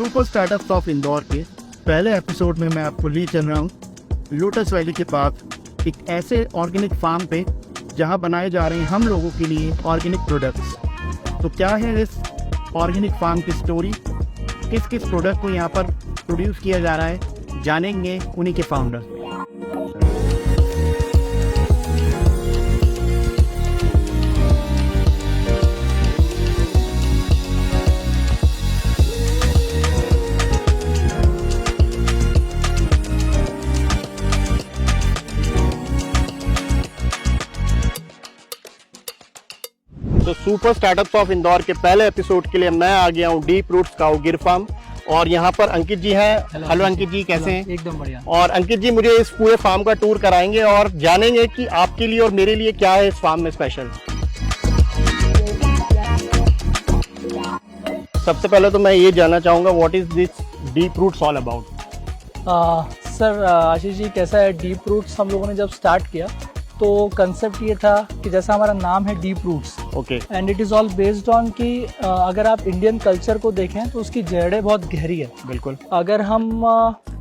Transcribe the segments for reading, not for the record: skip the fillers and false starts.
Super startups of Indore के पहले episode में मैं आपको ले चल रहा हूँ लोटस वैली के पास एक ऐसे ऑर्गेनिक फार्म पे जहाँ बनाए जा रहे हैं हम लोगों के लिए ऑर्गेनिक प्रोडक्ट्स। तो क्या है इस ऑर्गेनिक फार्म की स्टोरी, किस किस प्रोडक्ट को यहाँ पर प्रोड्यूस किया जा रहा है, जानेंगे उन्हीं के फाउंडर। तो सुपर स्टार्टअप्स ऑफ इंदौर के पहले एपिसोड के लिए मैं आ गया हूँ डीप रूट्स काऊ गिर फार्म और यहाँ पर अंकित जी हैं। हेलो अंकित जी, कैसे हैं? एकदम बढ़िया। और अंकित जी मुझे इस पूरे फार्म का टूर कराएंगे और जानेंगे कि आपके लिए और मेरे लिए क्या है इस फार्म में स्पेशल। सबसे पहले तो मैं ये जानना चाहूँगा what is this deep roots all about. Sir Ashish ji, कैसा है, डीप रूट्स हम लोगों ने जब स्टार्ट किया तो कंसेप्ट ये था कि जैसा हमारा नाम है deep roots, okay, and it is all based on कि अगर आप इंडियन कल्चर को देखें तो उसकी जड़ें बहुत गहरी है। बिल्कुल। अगर हम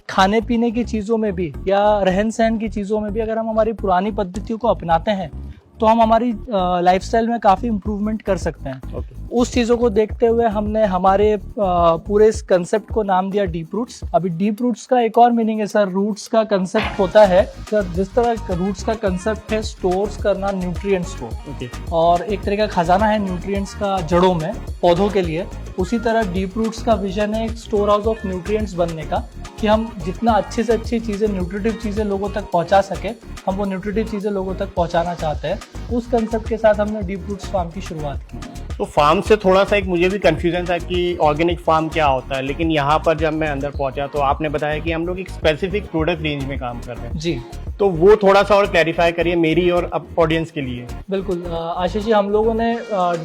खाने पीने की चीज़ों में भी या रहन सहन की चीज़ों में भी अगर हम हमारी पुरानी पद्धतियों को अपनाते हैं तो हम हमारी लाइफस्टाइल में काफ़ी इम्प्रूवमेंट कर सकते हैं। ओके। उस चीज़ों को देखते हुए हमने हमारे पूरे इस कंसेप्ट को नाम दिया डीप रूट्स। अभी डीप रूट्स का एक और मीनिंग है सर, रूट्स का कंसेप्ट होता है सर, जिस तरह रूट्स का कंसेप्ट है स्टोर्स करना न्यूट्रिएंट्स को, ओके, और एक तरह का खजाना है न्यूट्रिएंट्स का जड़ों में पौधों के लिए, उसी तरह डीप रूट्स का विजन है एक स्टोर हाउस ऑफ न्यूट्रिएंट्स बनने का, कि हम जितना अच्छी से अच्छी चीज़ें, न्यूट्रिटिव चीज़ें लोगों तक पहुंचा सके, हम वो न्यूट्रिटिव चीज़ें लोगों तक पहुंचाना चाहते हैं। उस कंसेप्ट के साथ हमने डीप रूट्स फार्म की शुरुआत की। तो फार्म से थोड़ा सा एक मुझे भी कंफ्यूजन था कि ऑर्गेनिक फार्म क्या होता है, लेकिन यहाँ पर जब मैं अंदर पहुंचा तो आपने बताया कि हम लोग एक स्पेसिफिक प्रोडक्ट रेंज में काम कर रहे हैं। जी, तो वो थोड़ा सा और क्लैरिफाई करिए मेरी और ऑडियंस के लिए। बिल्कुल आशीष जी, हम लोगों ने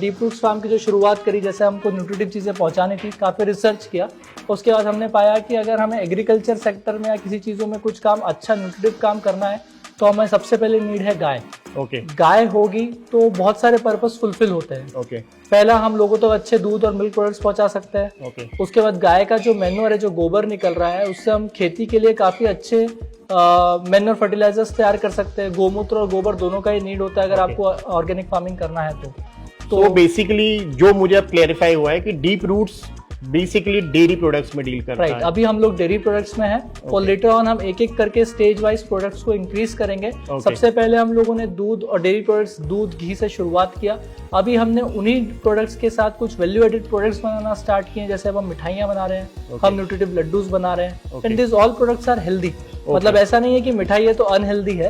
डीप रूट्स फार्म की जो शुरुआत करी, जैसे हमको न्यूट्रिटिव चीज़ें पहुंचानी थी, काफ़ी रिसर्च किया, उसके बाद हमने पाया कि अगर हमें एग्रीकल्चर सेक्टर में या किसी चीज़ों में कुछ काम अच्छा न्यूट्रिटिव काम करना है तो हमें सबसे पहले नीड है गाय। ओके। गाय होगी तो बहुत सारे पर्पस फुलफिल होते हैं। ओके। पहला, हम लोगों तक अच्छे दूध और मिल्क प्रोडक्ट्स पहुंचा सकते हैं। ओके। उसके बाद गाय का जो मैन्योर है, जो गोबर निकल रहा है, उससे हम खेती के लिए काफ़ी अच्छे मैन्योर फर्टिलाइजर्स तैयार कर सकते हैं। गोमूत्र और गोबर दोनों का ही नीड होता है अगर आपको ऑर्गेनिक फार्मिंग करना है तो बेसिकली जो मुझे अब क्लैरिफाई हुआ है कि deep roots basically dairy products में डील करता है। अभी हम लोग डेयरी प्रोडक्ट्स में हैं और लेटर ऑन हम एक एक करके स्टेज वाइज प्रोडक्ट्स को इंक्रीज करेंगे। सबसे पहले हम लोगों ने दूध और डेयरी प्रोडक्ट्स, दूध घी से शुरुआत किया। अभी हमने उन्हीं प्रोडक्ट्स के साथ कुछ वैल्यू एडेड प्रोडक्ट्स बनाना स्टार्ट किए, जैसे अब हम मिठाइयाँ बना रहे हैं, हम न्यूट्रिटिव लड्डूस बना रहे हैं, and this all products are healthy. मतलब ऐसा नहीं है कि मिठाई है तो अनहेल्दी है।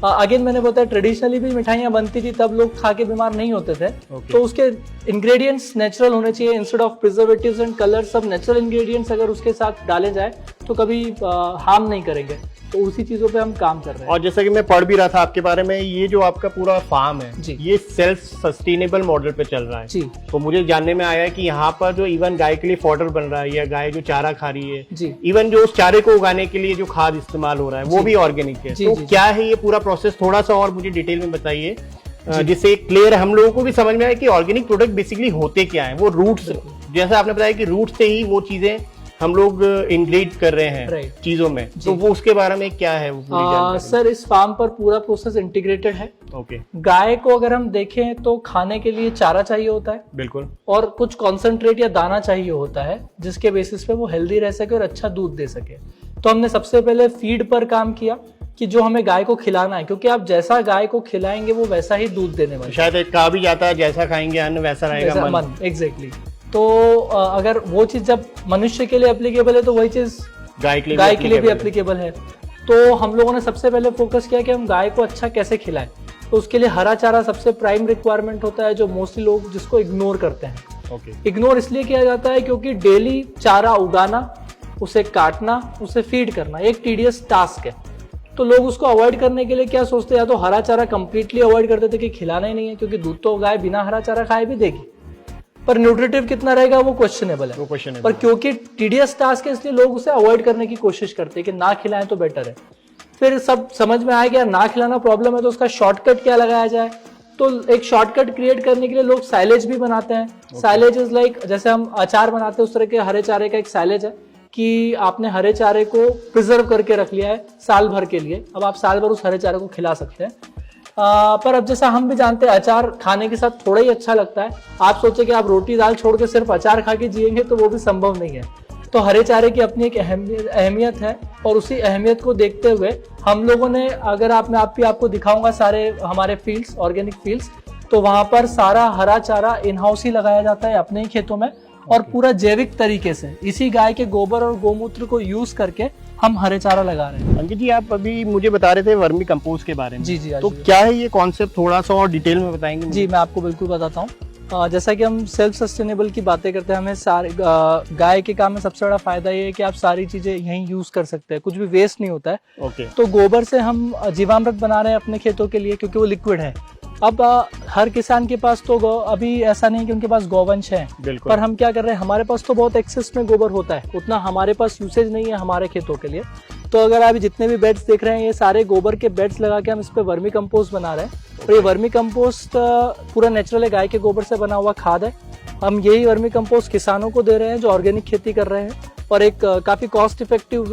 अगेन मैंने बताया, ट्रेडिशनली भी मिठाइयाँ बनती थी, तब लोग खा के बीमार नहीं होते थे। तो उसके इंग्रेडिएंट्स नेचुरल होने चाहिए, instead of preservatives and colour, सब नेचुरल इंग्रेडिएंट्स अगर उसके साथ डाले जाए तो कभी हार्म नहीं करेंगे। तो उसी चीजों पे हम काम कर रहे हैं। और जैसा कि मैं पढ़ भी रहा था आपके बारे में, ये जो आपका पूरा फार्म है ये सेल्फ सस्टेनेबल मॉडल पे चल रहा है जी। तो मुझे जानने में आया है कि यहाँ पर जो इवन गाय के लिए फॉडर बन रहा है या गाय जो चारा खा रही है जी, इवन जो उस चारे को उगाने के लिए जो खाद इस्तेमाल हो रहा है वो भी ऑर्गेनिक है। तो क्या है ये पूरा प्रोसेस, थोड़ा सा और मुझे डिटेल में बताइए जिससे क्लियर हम लोगों को भी समझ में आए कि ऑर्गेनिक प्रोडक्ट बेसिकली होते क्या है। वो रूट्स, जैसा आपने बताया कि रूट से ही वो चीजें हम लोग इंग्रेड कर रहे हैं चीजों में, तो वो उसके बारे में क्या है वो सर, इस फार्म पर पूरा प्रोसेस इंटीग्रेटेड है। ओके। गाय को अगर हम देखें तो खाने के लिए चारा चाहिए होता है, बिल्कुल, और कुछ कॉन्सेंट्रेट या दाना चाहिए होता है जिसके बेसिस पे वो हेल्दी रह सके और अच्छा दूध दे सके। तो हमने सबसे पहले फीड पर काम किया कि जो हमें गाय को खिलाना है, क्योंकि आप जैसा गाय को खिलाएंगे वो वैसा ही दूध देने वाला है। शायद एक कहा भी जाता है जैसा खाएंगे अन्न वैसा रहेगा मन। एग्जैक्टली। तो अगर वो चीज जब मनुष्य के लिए एप्लीकेबल है तो वही चीज गाय के लिए भी एप्लीकेबल है। तो हम लोगों ने सबसे पहले फोकस किया कि हम गाय को अच्छा कैसे खिलाएं। तो उसके लिए हरा चारा सबसे प्राइम रिक्वायरमेंट होता है, जो मोस्टली लोग जिसको इग्नोर करते हैं। इग्नोर इसलिए किया जाता है क्योंकि डेली चारा उगाना, उसे काटना, उसे फीड करना एक टीडियस टास्क है। तो लोग उसको अवॉइड करने के लिए क्या सोचते हैं, या तो हरा चारा कंप्लीटली अवॉइड कर देते कि खिलाना ही नहीं है, क्योंकि दूध तो गाय बिना हरा चारा खाए भी देगी, पर न्यूट्रिटिव कितना रहेगा वो क्वेश्चनेबल है। पर क्योंकि टीडियस टास्क है इसलिए लोग उसे अवॉइड करने की कोशिश करते हैं कि ना खिलाएं तो बेटर है। फिर सब समझ में आया कि यार ना खिलाना प्रॉब्लम है तो उसका शॉर्टकट क्या लगाया जाए। तो एक शॉर्टकट क्रिएट करने के लिए लोग साइलेज भी बनाते हैं। साइलेज इज लाइक जैसे हम अचार बनाते हैं उस तरह के हरे चारे का एक साइलेज है कि आपने हरे चारे को प्रिजर्व करके रख लिया है साल भर के लिए, अब आप साल भर उस हरे चारे को खिला सकते हैं। पर अब जैसा हम भी जानते हैं अचार खाने के साथ थोड़ा ही अच्छा लगता है। आप सोचे कि आप रोटी दाल छोड़ के सिर्फ अचार खा के जिएंगे तो वो भी संभव नहीं है। तो हरे चारे की अपनी एक अहमियत है और उसी अहमियत को देखते हुए हम लोगों ने, अगर मैं आपको दिखाऊंगा सारे हमारे फील्ड्स, ऑर्गेनिक फील्ड्स, तो वहां पर सारा हरा चारा इन हाउस ही लगाया जाता है अपने ही खेतों में और पूरा जैविक तरीके से इसी गाय के गोबर और गोमूत्र को यूज करके हम हरे चारा लगा रहे हैं। अंकित जी, आप अभी मुझे बता रहे थे वर्मी कंपोस्ट के बारे में। जी जी, तो क्या है ये कॉन्सेप्ट, थोड़ा सा और डिटेल में बताएंगे? जी मैं आपको बिल्कुल बताता हूँ। जैसा कि हम सेल्फ सस्टेनेबल की बातें करते हैं, हमें सारे गाय के काम में सबसे बड़ा फायदा ये है कि आप सारी चीजें यहीं यूज कर सकते हैं, कुछ भी वेस्ट नहीं होता है। ओके। तो गोबर से हम जीवामृत बना रहे हैं अपने खेतों के लिए क्योंकि वो लिक्विड है। अब हर किसान के पास तो अभी ऐसा नहीं कि उनके पास गौवंश है, पर हम क्या कर रहे हैं, हमारे पास तो बहुत एक्सेस में गोबर होता है, उतना हमारे पास यूसेज नहीं है हमारे खेतों के लिए। तो अगर आप जितने भी बेड्स देख रहे हैं ये सारे गोबर के बेड्स लगा के हम इस पे वर्मी कंपोस्ट बना रहे हैं। और ये वर्मी कंपोस्ट पूरा नेचुरल है, गाय के गोबर से बना हुआ खाद है। हम यही वर्मी कंपोस्ट किसानों को दे रहे हैं जो ऑर्गेनिक खेती कर रहे हैं और एक काफी कॉस्ट इफेक्टिव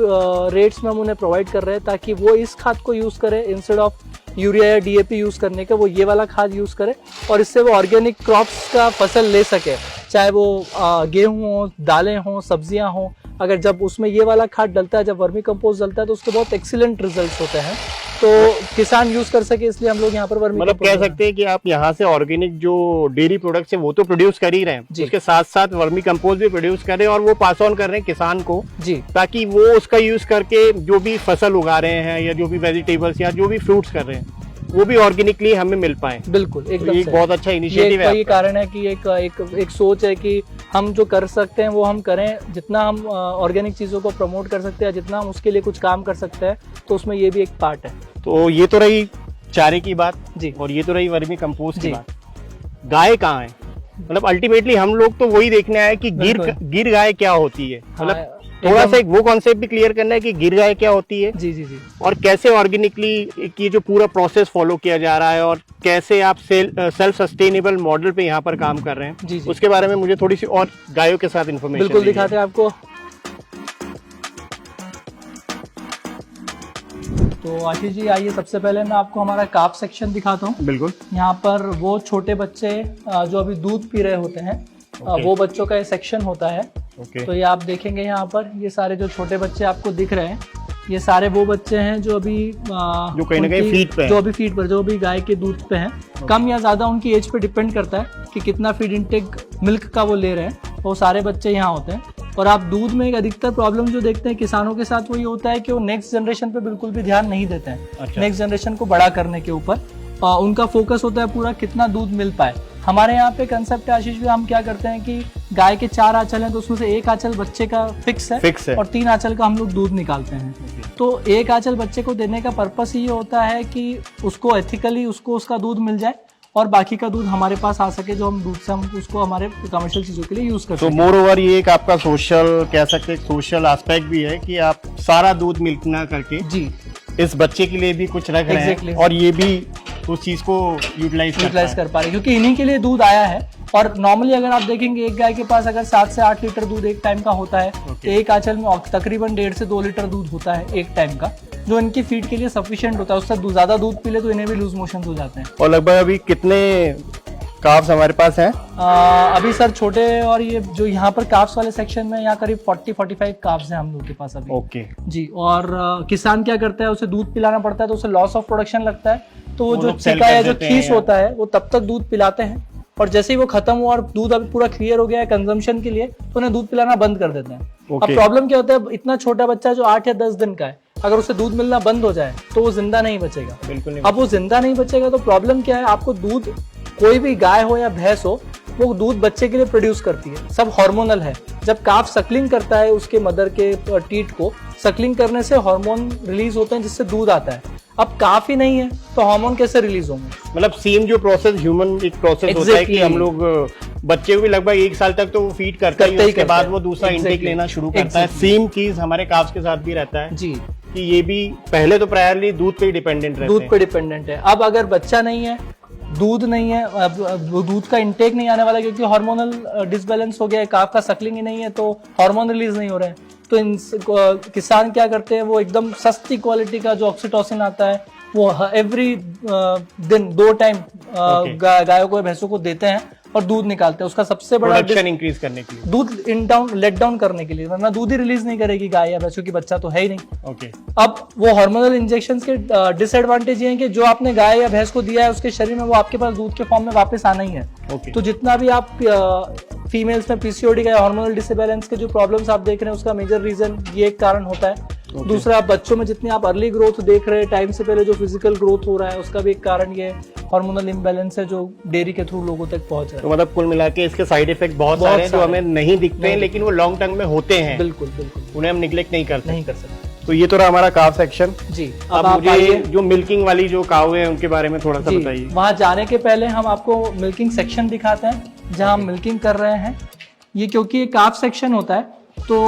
रेट्स में हम उन्हें प्रोवाइड कर रहे हैं ताकि वो इस खाद को यूज करें इंस्टेड ऑफ यूरिया या डीएपी यूज करने का, वो ये वाला खाद यूज करे और इससे वो ऑर्गेनिक क्रॉप्स का फसल ले सके, चाहे वो गेहूं हो, दालें हो, सब्जियां हो। अगर जब उसमें ये वाला खाद डलता है, जब वर्मी कंपोस्ट डलता है तो उसके बहुत एक्सीलेंट रिजल्ट्स होते हैं, तो किसान यूज कर सके, इसलिए हम लोग यहाँ पर वर्मी मतलब कह सकते हैं कि आप यहाँ से ऑर्गेनिक जो डेयरी प्रोडक्ट्स है वो तो प्रोड्यूस कर ही रहे हैं, उसके साथ साथ वर्मी कंपोस्ट भी प्रोड्यूस कर रहे हैं और वो पास ऑन कर रहे हैं किसान को जी, ताकि वो उसका यूज करके जो भी फसल उगा रहे हैं या जो भी वेजिटेबल्स या जो भी फ्रूट्स कर रहे हैं वो भी ऑर्गेनिकली हमें मिल पाए। बिल्कुल, एकदम एक बहुत अच्छा इनिशिएटिव है। यही कारण है कि एक सोच है कि हम जो कर सकते हैं वो हम करें, जितना हम ऑर्गेनिक चीजों को प्रमोट कर सकते हैं, जितना हम उसके लिए कुछ काम कर सकते हैं, तो उसमें ये भी एक पार्ट है। तो ये तो रही चारे की बात जी, और ये तो रही वर्मी कंपोस्ट की बात। गाय कहाँ है? मतलब अल्टीमेटली हम लोग तो वही देखने आए कि गिर गाय क्या होती है। मतलब थोड़ा सा एक वो कॉन्सेप्ट भी क्लियर करना है कि गिर गाय क्या होती है जी जी जी, और कैसे ऑर्गेनिकली ये जो पूरा प्रोसेस फॉलो किया जा रहा है और कैसे आप सेल्फ सस्टेनेबल मॉडल पे यहाँ पर काम कर रहे हैं जी, उसके बारे में मुझे थोड़ी सी और गायों के साथ इन्फॉर्मेशन बिल्कुल दिखाते हैं आपको। तो आशीष जी आइए, सबसे पहले मैं आपको हमारा काफ सेक्शन दिखाता हूँ। बिल्कुल। यहाँ पर वो छोटे बच्चे जो अभी दूध पी रहे होते हैं वो बच्चों का ये सेक्शन होता है। तो ये आप देखेंगे यहाँ पर ये सारे जो छोटे बच्चे आपको दिख रहे हैं ये सारे वो बच्चे हैं जो अभी जो कहीं ना कहीं फीड पे, जो अभी गाय के दूध पे हैं। कम या ज्यादा उनकी एज पे डिपेंड करता है कि कितना फीड इंटेक मिल्क का वो ले रहे हैं। वो सारे बच्चे यहाँ होते हैं और आप दूध में एक अधिकतर प्रॉब्लम जो देखते हैं किसानों के साथ वो ये होता है कि वो नेक्स्ट जनरेशन पे बिल्कुल भी ध्यान नहीं देते हैं। नेक्स्ट जनरेशन को बड़ा करने के ऊपर उनका फोकस होता है पूरा कितना दूध मिल पाए। हमारे यहाँ पे कंसेप्ट है आशीष भी, हम क्या करते हैं कि गाय के 4 आंचल हैं तो उसमें से 1 आंचल बच्चे का फिक्स है और 3 आंचल का हम लोग दूध निकालते हैं। तो 1 आंचल बच्चे को देने का पर्पस ये होता है कि उसको एथिकली उसका दूध मिल जाए और बाकी का दूध हमारे पास आ सके, जो हम दूध से हम उसको हमारे कमर्शियल चीजों के लिए यूज करते हैं। तो मोर ओवर ये एक आपका सोशल, कह सकते हैं सोशल एस्पेक्ट भी है कि आप सारा दूध मिल्क ना करके जी इस बच्चे के लिए भी कुछ रख रहे हैं और ये भी उस चीज को यूटिलाइज कर पा रहे हैं क्योंकि इन्हीं के लिए दूध आया है। और नॉर्मली अगर आप देखेंगे एक गाय के पास अगर 7 से 8 लीटर दूध एक टाइम का होता है तो एक आंचल में तकरीबन 1.5 से 2 लीटर दूध होता है एक टाइम का, जो इनकी फीड के लिए सफिशिएंट होता है। उससे ज्यादा दूध पी ले तो इन्हें भी लूज मोशन हो जाते हैं। और लगभग अभी कितने काफ्स हमारे पास हैं? अभी सर छोटे और ये जो यहाँ पर काफ्स वाले सेक्शन में यहाँ करीब 40-45 काफ्स हैं हम लोग के पास अभी। ओके जी। और किसान क्या करता है, उसे दूध पिलाना पड़ता है तो उसे लॉस ऑफ प्रोडक्शन लगता है, तो वो जो चिका या जो खीस होता है वो तब तक दूध पिलाते हैं और जैसे ही वो खत्म हुआ और दूध अभी पूरा क्लियर हो गया है कंजम्पशन के लिए तो उन्हें दूध पिलाना बंद कर देते हैं। अब प्रॉब्लम क्या होता है, इतना छोटा बच्चा जो 8 या 10 दिन का है, अगर उसे दूध मिलना बंद हो जाए तो वो जिंदा नहीं बचेगा। बिल्कुल नहीं। अब वो जिंदा नहीं बचेगा तो प्रॉब्लम क्या है, आपको दूध कोई भी गाय हो या भैंस हो वो दूध बच्चे के लिए प्रोड्यूस करती है, सब हार्मोनल है। जब काफ सकलिंग करता है उसके मदर के टीट को, सकलिंग करने से हार्मोन रिलीज होते हैं जिससे दूध आता है। अब काफ ही नहीं है तो हार्मोन कैसे रिलीज होंगे? मतलब सेम जो प्रोसेस ह्यूमन एक प्रोसेस होता है कि हम लोग बच्चे को भी लगभग 1 साल तक तो वो फीड करते हैं, उसके बाद वो दूसरा इंटेक लेना शुरू करता है। सेम चीज हमारे काफ्स के साथ भी रहता है जी, कि ये भी पहले तो प्रायरली दूध पे डिपेंडेंट रहते हैं। दूध पे डिपेंडेंट है। अब अगर बच्चा नहीं है, दूध नहीं है, अब दूध का इंटेक नहीं आने वाला क्योंकि हार्मोनल डिसबैलेंस हो गया है, काफ का सक्लिंग ही नहीं है तो हार्मोन रिलीज नहीं हो रहे हैं। तो किसान क्या करते हैं, वो एकदम सस्ती क्वालिटी का जो ऑक्सीटोसिन आता है वो एवरी दिन 2 टाइम गायों को भैंसों को देते हैं और दूध निकालते हैं। उसका सबसे बड़ा प्रोडक्शन इंक्रीज करने के लिए, दूध लेट डाउन करने के लिए, वरना दूध ही रिलीज नहीं करेगी गाय या भैंसों की, बच्चा तो है ही नहीं। ओके। अब वो हार्मोनल इंजेक्शन के डिसएडवांटेज ये है कि जो आपने गाय या भैंस को दिया है उसके शरीर में वो आपके पास दूध के फॉर्म में वापस आना ही है। तो जितना भी आप फीमेल्स में पीसीओडी का हार्मोनल डिसबैलेंस के जो प्रॉब्लम्स आप देख रहे हैं उसका मेजर रीजन ये एक कारण होता है। दूसरा, बच्चों में जितनी आप अर्ली ग्रोथ देख रहे हैं, टाइम से पहले जो फिजिकल ग्रोथ हो रहा है, उसका भी एक कारण ये हार्मोनल इम्बैलेंस है जो डेयरी के थ्रू लोगों तक पहुंच रहा है। तो मतलब कुल मिला के इसके साइड इफेक्ट बहुत सारे हैं जो हमें नहीं दिखते हैं, लेकिन वो लॉन्ग टर्म में होते हैं। बिल्कुल बिल्कुल, उन्हें हम निगलेक्ट नहीं कर सकते। तो ये तो रहा हमारा काव सेक्शन जी। अब मुझे जो मिल्किंग वाली जो काव है उनके बारे में थोड़ा सा बताइए। वहां जाने के पहले हम आपको मिल्किंग सेक्शन दिखाते हैं जहां हम मिल्किंग कर रहे हैं। ये क्योंकि ये काफ सेक्शन होता है तो,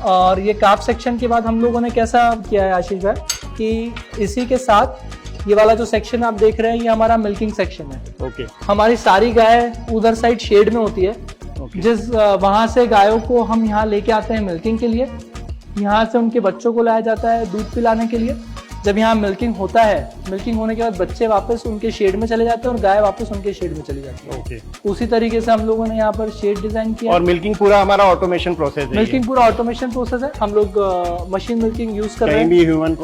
और ये काफ सेक्शन के बाद हम लोगों ने कैसा किया है आशीष भाई कि इसी के साथ ये वाला जो सेक्शन आप देख रहे हैं ये हमारा मिल्किंग सेक्शन है। ओके। हमारी सारी गाय उधर साइड शेड में होती है। जिस वहां से गायों को हम यहाँ लेके आते हैं मिल्किंग के लिए, यहाँ से उनके बच्चों को लाया जाता है दूध पिलाने के लिए। जब यहाँ मिल्किंग होता है, मिल्किंग होने के बाद बच्चे वापस उनके शेड में चले जाते हैं और गाय वापस उनके शेड में चली जाती है। ओके। उसी तरीके से हम लोगों ने यहाँ पर शेड डिजाइन किया। और मिल्किंग पूरा हमारा ऑटोमेशन प्रोसेस है। मिल्किंग पूरा ऑटोमेशन प्रोसेस है। हम लोग मशीन मिल्किंग यूज कर रहे हैं। कहीं भी ह्यूमन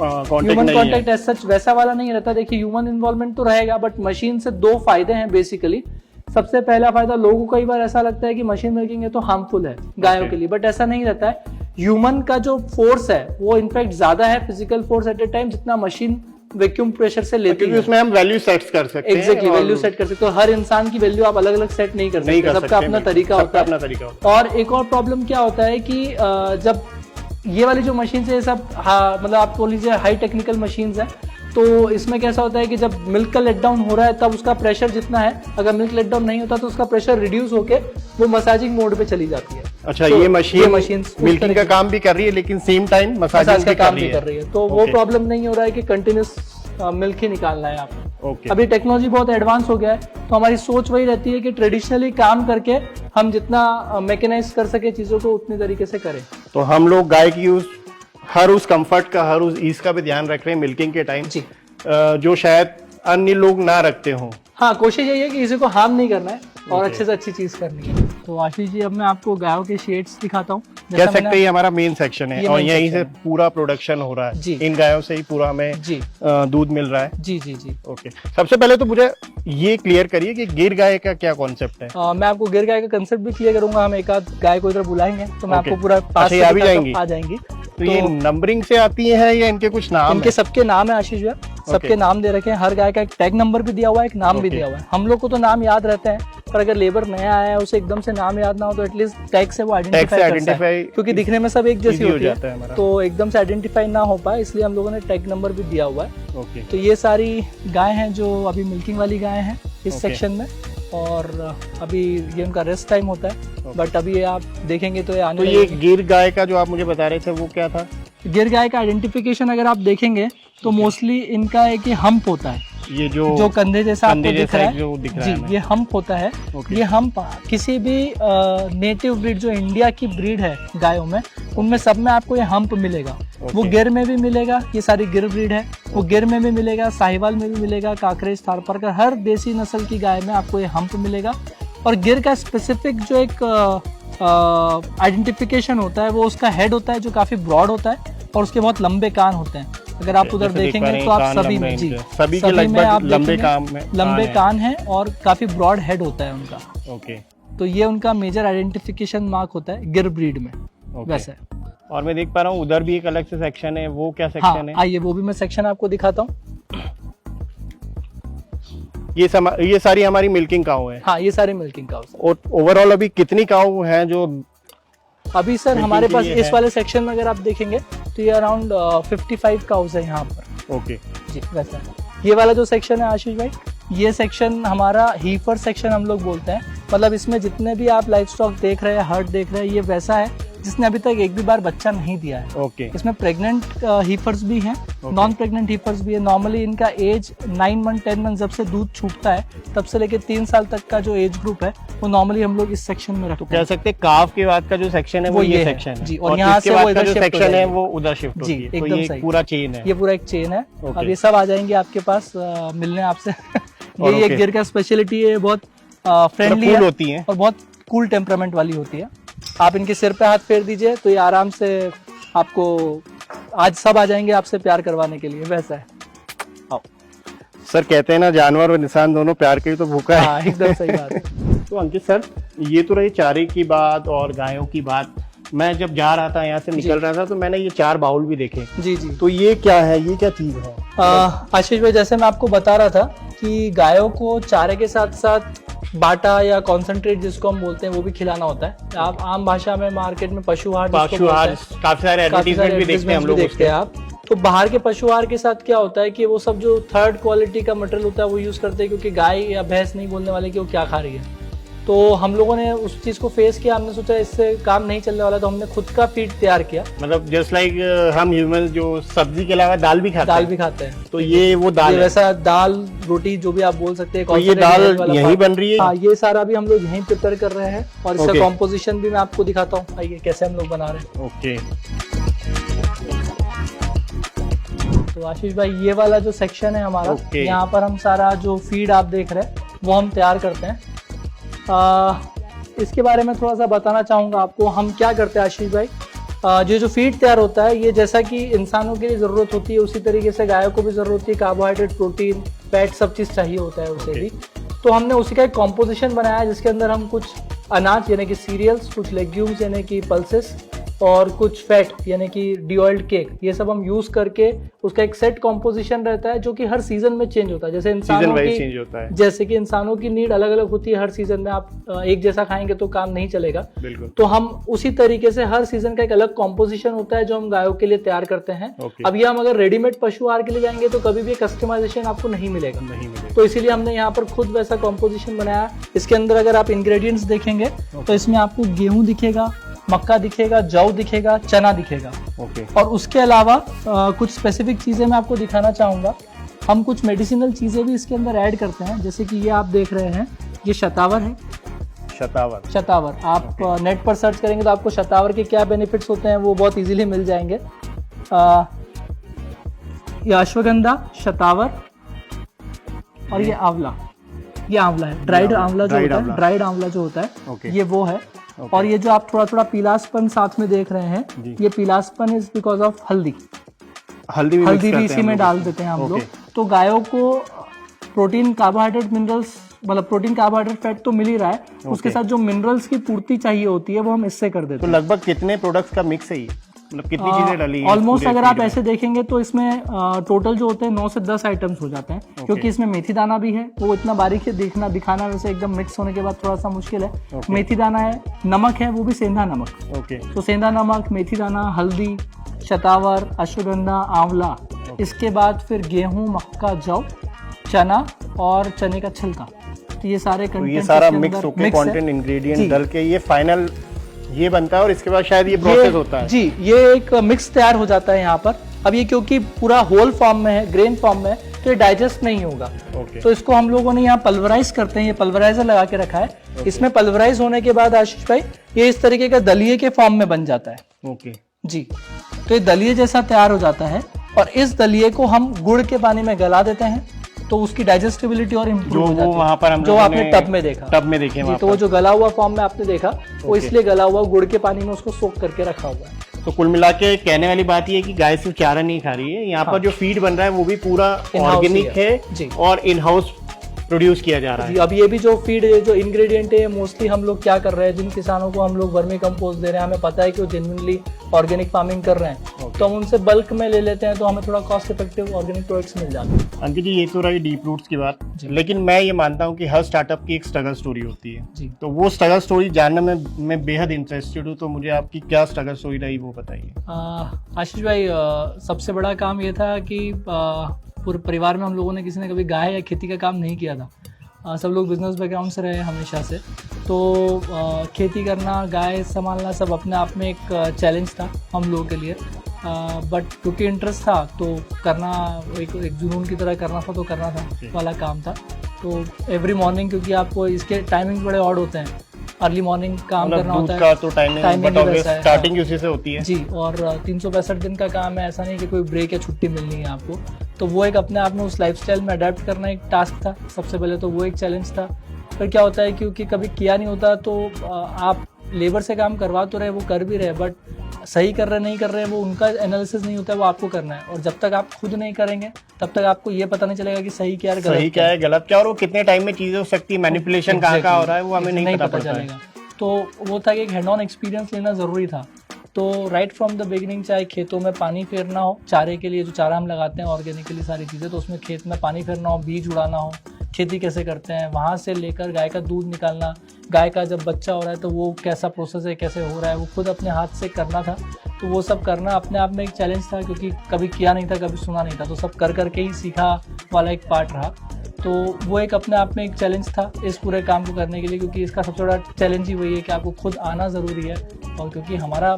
कॉन्टेक्ट एज सच वैसा वाला नहीं रहता। देखिए, ह्यूमन इन्वॉल्वमेंट तो रहेगा, बट मशीन से 2 फायदे हैं बेसिकली। सबसे पहला फायदा, लोगों को कई बार ऐसा लगता है कि मशीन मिल्किंग है तो हार्मफुल है गायों के लिए, बट ऐसा नहीं रहता है। ह्यूमन का जो फोर्स है वो इनफैक्ट ज्यादा है, physical force at A time, जितना मशीन वैक्यूम प्रेशर से लेती है। उसमें हम वैल्यू सेट कर सकते हैं। एग्जैक्टली, वैल्यू सेट कर सकते हो। हर इंसान की वैल्यू आप अलग अलग सेट नहीं कर सकते, सबका अपना तरीका होता है। और एक और प्रॉब्लम क्या होता है कि जब ये वाली जो मशीन है सब मतलब आप बोल लीजिए हाई टेक्निकल मशीन्स है, तो इसमें कैसा होता है कि जब मिल्क का लेट डाउन हो रहा है तब उसका प्रेशर जितना है, अगर मिल्क लेट डाउन नहीं होता तो उसका प्रेशर रिड्यूस होके वो मसाजिंग मोड पे चली जाती है। अच्छा, तो ये मशीन मिल्किंग का काम भी कर रही है लेकिन सेम टाइम मसाजिंग का काम भी कर रही है। तो वो प्रॉब्लम नहीं हो रहा है कि कंटिन्यूस मिल्क ही निकालना है आपको। अभी टेक्नोलॉजी बहुत एडवांस हो गया है, तो हमारी सोच वही रहती है कि ट्रेडिशनली काम करके हम जितना मैकेनाइज कर सके चीजों को उतनी तरीके से करें। तो हम लोग गाय की हर उस कंफर्ट का, हर उस ईज का भी ध्यान रख रहे हैं मिल्किंग के टाइम, जो शायद अन्य लोग ना रखते हों। हाँ, कोशिश यही है कि किसी को हार्म नहीं करना है और अच्छे से अच्छी चीज करनी है। तो आशीष जी, अब मैं आपको गायों के शेड्स दिखाता हूँ। कह सकते हैं ये हमारा मेन सेक्शन है और यहीं से पूरा प्रोडक्शन हो रहा है। इन गायों से ही पूरा हमें दूध मिल रहा है। जी जी जी। ओके, सबसे पहले तो मुझे ये क्लियर करिए कि गिर गाय का क्या कॉन्सेप्ट है। मैं आपको गिर गाय का कंसेप्ट भी क्लियर करूंगा। हम एक आध गाय को इधर बुलाएंगे तो मैं आपको पूरा पास से आ जाएंगी। तो ये नंबरिंग से आती है या इनके कुछ नाम? इनके सबके नाम है आशीष भैया, सबके नाम दे रखे हैं। हर गाय का एक टैग नंबर भी दिया हुआ है, एक नाम भी दिया हुआ है। हम लोग को तो नाम याद रहते हैं, पर अगर लेबर नया आया है उसे एकदम से नाम याद ना हो तो एटलीस्ट टैग से वो आइडेंटिफाई, क्योंकि दिखने में सब एक जैसी होती है तो एकदम से आइडेंटिफाई ना हो पाए, इसलिए हम लोगों ने टैग नंबर भी दिया हुआ है। तो ये सारी गाय हैं जो अभी मिल्किंग वाली गाय हैं इस सेक्शन में, और अभी ये उनका रेस्ट टाइम होता है। बट अभी आप देखेंगे तो ये गिर गाय का जो आप मुझे बता रहे थे वो क्या था? गिर गाय का आइडेंटिफिकेशन अगर आप देखेंगे तो मोस्टली इनका एक हम्प होता है, ये जो कंधे जैसा आपको दिख रहा है जी, ये हम्प होता है। ये हम्प किसी भी नेटिव ब्रीड जो इंडिया की ब्रीड है गायों में, उनमें सब में आपको ये हम्प मिलेगा। वो गिर में भी मिलेगा, ये सारी गिर ब्रीड है, वो गिर में भी मिलेगा, साहिवाल में भी मिलेगा, काकरेज, थारपारकर, हर देसी नस्ल की गाय में आपको ये हम्प मिलेगा। और गिर का स्पेसिफिक जो एक आइडेंटिफिकेशन होता है वो उसका हेड होता है जो काफी ब्रॉड होता है और उसके बहुत लंबे कान होते हैं। अगर आप उधर देखेंगे तो आप सभी में सभी के लगभग लंबे कान हैं और काफी ब्रॉड हेड होता है उनका। ओके, तो ये उनका मेजर आइडेंटिफिकेशन मार्क होता है गिर ब्रीड में। वैसे और मैं देख पा रहा हूँ उधर भी एक अलग से सेक्शन है, वो क्या सेक्शन है? आइए वो भी मैं सेक्शन आपको दिखाता हूँ। ये सारी हमारी मिल्किंग काऊ है। हाँ, ये सारी मिल्किंग काऊ। और ओवरऑल अभी कितनी काऊ हैं जो अभी सर हमारे पास इस वाले सेक्शन में अगर आप देखेंगे तो ये अराउंड 55 काउस है यहाँ पर। ओके जी, वैसा ये वाला जो सेक्शन है आशीष भाई, ये सेक्शन हमारा हीफर सेक्शन हम लोग बोलते हैं। मतलब इसमें जितने भी आप लाइव स्टॉक देख रहे हैं, हर्ड देख रहे हैं, ये वैसा है जिसने अभी तक एक भी बार बच्चा नहीं दिया है। ओके। इसमें प्रेग्नेंट हीफर्स भी हैं, नॉन प्रेग्नेंट हीफर्स भी है। नॉर्मली इनका एज 9 मंथ 10 मंथ जब से दूध छूटता है तब से लेके 3 साल तक का जो एज ग्रुप है वो नॉर्मली हम लोग इस सेक्शन में रखते हैं। कह सकते हैं काफ के बाद का जो सेक्शन है वो ये सेक्शन है जी, और यहाँ से वो इधर सेक्शन है वो उधर शिफ्ट होती है। एकदम सही, पूरा चेन है, ये पूरा एक चेन है। अब ये सब आ जाएंगे आपके पास मिलने आपसे। ये एक गिर का स्पेशलिटी है, बहुत फ्रेंडली होती है और बहुत कूल टेम्परामेंट वाली होती है। आप इनके सिर पे हाथ फेर दीजिए तो ये आराम से आपको आज सब आ जाएंगे आपसे प्यार करवाने के लिए, वैसा है। आओ। सर कहते हैं ना जानवर और इंसान दोनों प्यार के ही तो भूखा है। हाँ, एकदम सही बात है। तो अंकित सर, ये तो रही चारे की बात और गायों की बात। मैं जब जा रहा था यहाँ से निकल रहा था तो मैंने ये 4 बाउल भी देखे। जी जी। तो ये क्या है, ये क्या चीज है? आशीष भाई, जैसे मैं आपको बता रहा था कि गायों को चारे के साथ साथ बाटा या कॉन्सेंट्रेट जिसको हम बोलते हैं वो भी खिलाना होता है। आप आम भाषा में मार्केट में पशु आहार काफी सारे एडवर्टाइजमेंट भी देखते हैं हम लोग देखते हैं आप। तो बाहर के पशु आहार के साथ क्या होता है कि वो सब जो थर्ड क्वालिटी का मटेरियल होता है वो यूज करते हैं, क्योंकि गाय या भैंस नहीं बोलने वाले कि वो क्या खा रही है। तो हम लोगों ने उस चीज को फेस किया, हमने सोचा इससे काम नहीं चलने वाला, तो हमने खुद का फीड तैयार किया। मतलब जस्ट लाइक हम ह्यूमन जो सब्जी के अलावा दाल भी खाते हैं। तो ये वो दाल, वैसा दाल रोटी जो भी आप बोल सकते हैं। तो ये दाल यहीं बन रही है? हाँ, ये सारा भी हम लोग यहीं प्रिपेयर कर रहे हैं और इसका कॉम्पोजिशन भी मैं आपको दिखाता हूँ। आइए कैसे हम लोग बना रहे हैं। ओके। तो आशीष भाई, ये वाला जो सेक्शन है हमारा, यहाँ पर हम सारा जो फीड आप देख रहे हैं वो हम तैयार करते हैं। इसके बारे में थोड़ा सा बताना चाहूँगा आपको। हम क्या करते हैं आशीष भाई, जो फीड तैयार होता है ये जैसा कि इंसानों के लिए ज़रूरत होती है उसी तरीके से गायों को भी ज़रूरत होती है। कार्बोहाइड्रेट, प्रोटीन, फैट सब चीज़ चाहिए होता है उसे भी। तो हमने उसी का एक कॉम्पोजिशन बनाया है जिसके अंदर हम कुछ अनाज यानी कि सीरियल्स, कुछ लेग्यूम्स यानी कि पल्सेस और कुछ फैट यानी कि डीऑयल्ड केक, ये सब हम यूज करके उसका एक सेट कॉम्पोजिशन रहता है जो कि हर सीजन में चेंज होता है। जैसे इंसानों की चेंज होता है, जैसे कि इंसानों की नीड अलग अलग होती है हर सीजन में। आप एक जैसा खाएंगे तो काम नहीं चलेगा। बिल्कुल। तो हम उसी तरीके से हर सीजन का एक अलग कॉम्पोजिशन होता है जो हम गायों के लिए तैयार करते हैं। अब ये हम अगर रेडीमेड पशु आहार के लिए जाएंगे तो कभी भी कस्टमाइजेशन आपको नहीं मिलेगा। तो इसीलिए हमने यहाँ पर खुद वैसा कॉम्पोजिशन बनाया। इसके अंदर अगर आप इंग्रेडिएंट्स देखेंगे तो इसमें आपको गेहूं दिखेगा, मक्का दिखेगा, जौ दिखेगा, चना दिखेगा। और उसके अलावा कुछ स्पेसिफिक चीजें मैं आपको दिखाना चाहूंगा। हम कुछ मेडिसिनल चीजें भी इसके अंदर ऐड करते हैं, जैसे कि ये आप देख रहे हैं, ये शतावर है। शतावर आप नेट पर सर्च करेंगे तो आपको शतावर के क्या बेनिफिट्स होते हैं वो बहुत इजीली मिल जाएंगे। ये अश्वगंधा, शतावर और ये आंवला। ये आंवला है, ड्राइड आंवला जो होता है, ड्राइड आंवला जो होता है ये वो है। और ये जो आप थोड़ा थोड़ा पीलासपन साथ में देख रहे हैं, ये पीलासपन इज बिकॉज ऑफ हल्दी भी इसी में डाल देते हैं हम लोग। तो गायों को प्रोटीन, कार्बोहाइड्रेट, मिनरल्स, मतलब प्रोटीन, कार्बोहाइड्रेट, फैट तो मिल ही रहा है, उसके साथ जो मिनरल्स की पूर्ति चाहिए होती है वो हम इससे कर देते हैं। तो लगभग कितने प्रोडक्ट्स का मिक्स है ये? मतलब कितनी चीजें डाली हैं? ऑलमोस्ट अगर आप ऐसे देखेंगे तो इसमें टोटल जो होते हैं 9 से 10 आइटम्स हो जाते हैं, क्योंकि इसमें मेथी दाना भी है। वो इतना बारीक से दिखाना वैसे एकदम मिक्स होने के बाद थोड़ा सा मुश्किल है। मेथी दाना है, नमक है, वो भी सेंधा नमक। तो सेंधा नमक, मेथी दाना, हल्दी, शतावर, अश्वगंधा, आंवला, इसके बाद फिर गेहूं, मक्का, जौ, चना और चने का छिलका। तो ये सारे कंटेंट, ये सारा मिक्स होकर कंटेंट इंग्रेडिएंट डाल के ये फाइनल ये बनता है और इसके बाद शायद ये प्रोसेस होता है। जी, ये एक मिक्स तैयार हो जाता है यहाँ पर। अब ये क्योंकि पूरा होल फॉर्म में है, ग्रेन फॉर्म में है, तो ये डाइजेस्ट नहीं होगा। तो इसको हम लोगों ने यहाँ पल्वराइज करते हैं। ये पल्वराइजर लगा के रखा है। इसमें पल्वराइज होने के बाद आशीष भाई ये इस तरीके का दलिये के फॉर्म में बन जाता है। जी, तो ये दलिये जैसा तैयार हो जाता है और इस दलिये को हम गुड़ के पानी में गला देते हैं तो उसकी डाइजेस्टिबिलिटी और इम्प्रूव हो जाती है। वहाँ पर हम जो आपने टब में देखा, तो वो जो गला हुआ फॉर्म में आपने देखा वो इसलिए गला हुआ गुड़ के पानी में उसको सोक करके रखा हुआ है। तो कुल मिला के कहने वाली बात ये है कि गाय सिर्फ चारा नहीं खा रही है, यहाँ पर जो फीड बन रहा है वो भी पूरा ऑर्गेनिक है और इन हाउस प्रोड्यूस किया जा रहा है। अब ये भी जो फीड है, जो इंग्रेडिएंट है, मोस्टली हम लोग क्या कर रहे हैं, जिन किसानों को हम लोग वर्मी कंपोस्ट दे रहे हैं, हमें पता है कि वो जेन्युइनली ऑर्गेनिक फार्मिंग कर रहे हैं, तो हम उनसे बल्क में ले लेते हैं, तो हमें थोड़ा कॉस्ट इफेक्टिव ऑर्गेनिक प्रोडक्ट्स मिल जाते हैं। अंकित जी, ये तो रही डीप रूट्स की बात, लेकिन मैं ये मानता हूँ कि हर स्टार्टअप की एक स्ट्रगल स्टोरी होती है जी। तो वो स्ट्रगल स्टोरी जानने में मैं बेहद इंटरेस्टेड हूँ, तो मुझे आपकी क्या स्ट्रगल स्टोरी रही वो बताइए। आशीष भाई, सबसे बड़ा काम ये था कि पूरे परिवार में हम लोगों ने किसी ने कभी गाय या खेती का काम नहीं किया था। सब लोग बिजनेस बैकग्राउंड से रहे हमेशा से, तो खेती करना, गाय संभालना सब अपने आप में एक चैलेंज था हम लोगों के लिए, बट क्योंकि इंटरेस्ट था तो करना एक जुनून की तरह करना था, तो करना था वाला काम था। तो एवरी मॉर्निंग, क्योंकि आपको इसके टाइमिंग बड़े ऑड होते हैं, अर्ली मॉर्निंग काम करना होता है, का तो टाइमिंग स्टार्टिंग उसी से होती है जी, और 365 दिन का काम है, ऐसा नहीं कि कोई ब्रेक या छुट्टी मिलनी है आपको। तो वो एक अपने आप में उस लाइफस्टाइल में अडेप्ट करना एक टास्क था सबसे पहले, तो वो एक चैलेंज था। फिर क्या होता है, क्योंकि कभी किया नहीं होता तो आप लेबर से काम करवा तो रहे, वो कर भी रहे, बट सही कर रहे नहीं कर रहे वो उनका एनालिसिस नहीं होता है, वो आपको करना है। और जब तक आप खुद नहीं करेंगे तब तक आपको ये पता नहीं चलेगा कि सही क्या है, गलत क्या, और वो कितने टाइम में चीजें हो सकती है, मैनिपुलेशन कहाँ हो रहा है वो हमें नहीं पता चलेगा। तो वो था कि एक हैंड ऑन एक्सपीरियंस लेना ज़रूरी था। तो राइट फ्रॉम द बिगिनिंग, चाहे खेतों में पानी फेरना हो, चारे के लिए जो चारा हम लगाते हैं ऑर्गेनिकली सारी चीज़ें, तो उसमें खेत में पानी फेरना हो, बीज उड़ाना हो, खेती कैसे करते हैं, वहाँ से लेकर गाय का दूध निकालना, गाय का जब बच्चा हो रहा है तो वो कैसा प्रोसेस है, कैसे हो रहा है, वो खुद अपने हाथ से करना था। तो वो सब करना अपने आप में एक चैलेंज था, क्योंकि कभी किया नहीं था, कभी सुना नहीं था, तो सब कर करके ही सीखा वाला एक पार्ट रहा। तो वो एक अपने आप में एक चैलेंज था इस पूरे काम को करने के लिए, क्योंकि इसका सबसे बड़ा चैलेंज ही वही है कि आपको खुद आना ज़रूरी है। और क्योंकि हमारा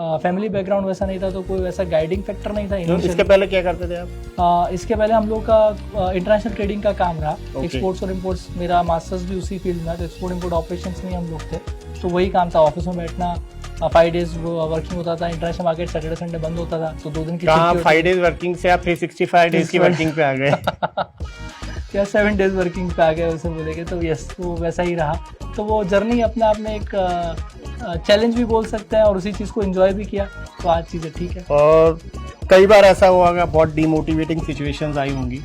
फैमिली बैकग्राउंड वैसा नहीं था, तो कोई वैसा गाइडिंग फैक्टर नहीं था। इसके पहले क्या करते थे आप? इसके पहले हम लोग का इंटरनेशनल ट्रेडिंग का काम रहा, एक्सपोर्ट्स और इम्पोर्ट्स, मेरा मास्टर्स भी उसी फील्ड में, तो एक्सपोर्ट इम्पोर्ट ऑपरेशंस में हम लोग थे। तो वही काम था, ऑफिस में बैठना, 5 days वर्किंग होता था, इंटरनेशनल मार्केट सैटरडे संडे बंद होता था, तो 2 दिन की 5 days वर्किंग से आप 365 days की वर्किंग पे आ गए क्या 7 days वर्किंग पे आ गए वैसे बोलेंगे, तो यस, वो वैसा ही रहा। तो वो जर्नी अपने आप में एक चैलेंज भी बोल सकते हैं, और उसी चीज़ को एंजॉय भी किया, तो आज चीज़ें ठीक है। और कई बार ऐसा हुआ होगा, बहुत डिमोटिवेटिंग सिचुएशंस आई होंगी,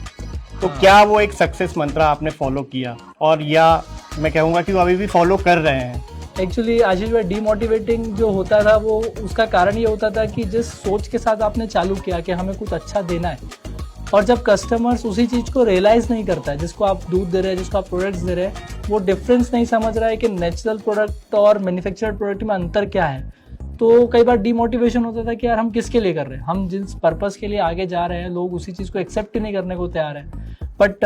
तो क्या वो एक सक्सेस मंत्रा आपने फॉलो किया, और या मैं कहूँगा कि वो अभी भी फॉलो कर रहे हैं? एक्चुअली आशीष भाई, डीमोटिवेटिंग जो होता था वो उसका कारण ये होता था कि जिस सोच के साथ आपने चालू किया कि हमें कुछ अच्छा देना है, और जब कस्टमर्स उसी चीज़ को रियलाइज़ नहीं करता है, जिसको आप दूध दे रहे हैं, जिसको आप प्रोडक्ट्स दे रहे हैं, वो डिफरेंस नहीं समझ रहा है कि नेचुरल प्रोडक्ट और मैन्युफैक्चर्ड प्रोडक्ट में अंतर क्या है, तो कई बार डीमोटिवेशन होता था कि यार हम किसके लिए कर रहे हैं, हम जिस पर्पस के लिए आगे जा रहे हैं लोग उसी चीज़ को एक्सेप्ट ही नहीं करने को तैयार है। बट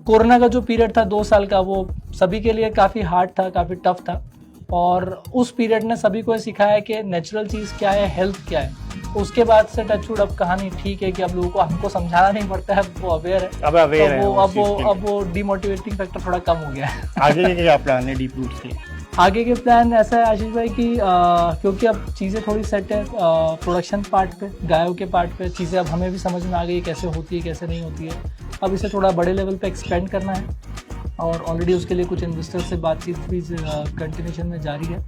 कोरोना का जो पीरियड था 2 साल का, वो सभी के लिए काफ़ी हार्ड था, काफ़ी टफ था, और उस पीरियड ने सभी को सिखाया कि नेचुरल चीज़ क्या है, हेल्थ क्या है। उसके बाद से टचवुड अब कहानी ठीक है कि अब लोगों को हमको समझाना नहीं पड़ता है, वो अवेयर है, अब वो डिमोटिवेटिंग फैक्टर थोड़ा कम हो गया है। आगे के क्या प्लान है डीप रूट्स के? आगे के प्लान ऐसा है आशीष भाई कि क्योंकि अब चीज़ें थोड़ी सेट है प्रोडक्शन पार्ट पे, गायों के पार्ट पे चीज़ें अब हमें भी समझ में आ गई कैसे होती है कैसे नहीं होती है। अब इसे थोड़ा बड़े लेवल पे एक्सपेंड करना है, और ऑलरेडी उसके लिए कुछ इन्वेस्टर से बातचीत भी कंटिन्यूशन में जारी है,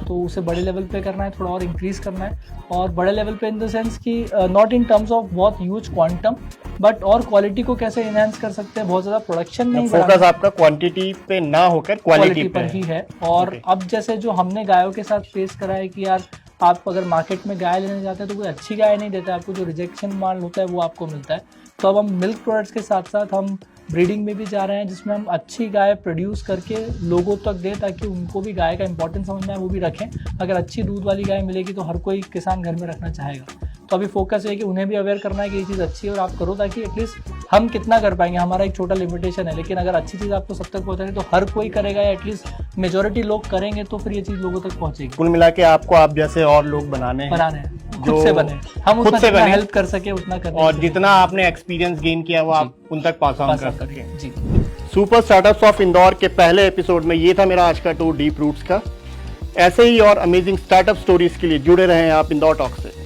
तो उसे बड़े लेवल पे करना है, थोड़ा और इंक्रीज़ करना है। और बड़े लेवल पे इन द सेंस कि नॉट इन टर्म्स ऑफ बहुत ह्यूज क्वांटम, बट और क्वालिटी को कैसे इनहेंस कर सकते हैं, बहुत ज़्यादा प्रोडक्शन नहीं, फोकस आपका क्वांटिटी पे ना होकर क्वालिटी पर ही है। और अब जैसे जो हमने गायों के साथ फेस करा है कि यार आप अगर मार्केट में गाय लेने जाते हैं तो कोई अच्छी गाय नहीं देता, आपको जो रिजेक्शन माल होता है वो आपको मिलता है। तो अब हम मिल्क प्रोडक्ट्स के साथ साथ हम ब्रीडिंग में भी जा रहे हैं, जिसमें हम अच्छी गाय प्रोड्यूस करके लोगों तक दें, ताकि उनको भी गाय का इंपॉर्टेंस समझ में आए, वो भी रखें। अगर अच्छी दूध वाली गाय मिलेगी तो हर कोई किसान घर में रखना चाहेगा। तो अभी फोकस है कि उन्हें भी अवेयर करना है कि ये चीज़ अच्छी है और आप करो, ताकि एटलीस्ट हम कितना कर पाएंगे, हमारा एक छोटा लिमिटेशन है, लेकिन अगर अच्छी चीज़ आपको सब तक पहुँचानी तो हर कोई करेगा, या एटलीस्ट मेजोरिटी लोग करेंगे, तो फिर ये चीज़ लोगों तक पहुँचेगी। कुल मिला के आपको आप जैसे और लोग बनाने हैं, खुद से बने, हम खुद से बने, हेल्प कर सके उतना करें, और जितना आपने एक्सपीरियंस गेन किया वो आप उन तक पास ऑन कर सके। जी। सुपर स्टार्टअप्स ऑफ इंदौर के पहले एपिसोड में ये था मेरा आज का टूर डीप रूट्स का। ऐसे ही और अमेजिंग स्टार्टअप स्टोरीज के लिए जुड़े रहें आप इंदौर टॉक से।